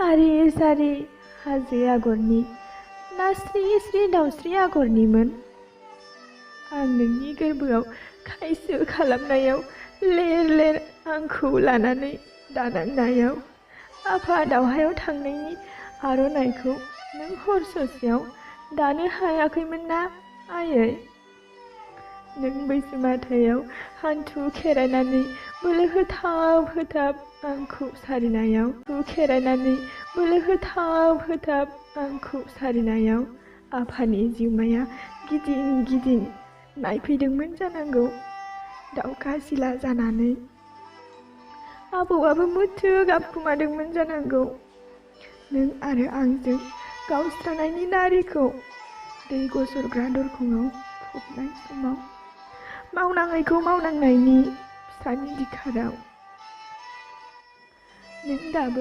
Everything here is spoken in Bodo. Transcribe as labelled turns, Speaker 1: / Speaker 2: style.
Speaker 1: सारि सारि हाजो आगरनि ना स्रि स्रि दाउस्रि आगरनिमोन। आं नोंनि गोरबोआव खायसो खालामनायाव लेर लेर आंखौ लानानै दानांनायाव आफा दावहायाव थांनायनि आर'नाइखौ नों हर ससेयाव दानो हायाखैमोन ना आयै? नों बैसोमाथायाव हान्थु खेरायनानै बोलो होथाब होथाब आंखौ सारिनायाव आंखौ सारिनायाव आफानि जिउमाया गिदिं गिदिं नायफैदोंमोन जानांगौ दाउखा सिला जानानै। आबौआबो मुथु गाबखुमादोंमोन जानांगौ नों आरो आंजों गावस्रानायनि नारिखौ दै गसरग्रा दरखंआव फबनाय समाव मावनाङैखौ मावनांनायनि फिसानि दिखाराव। नों दाबो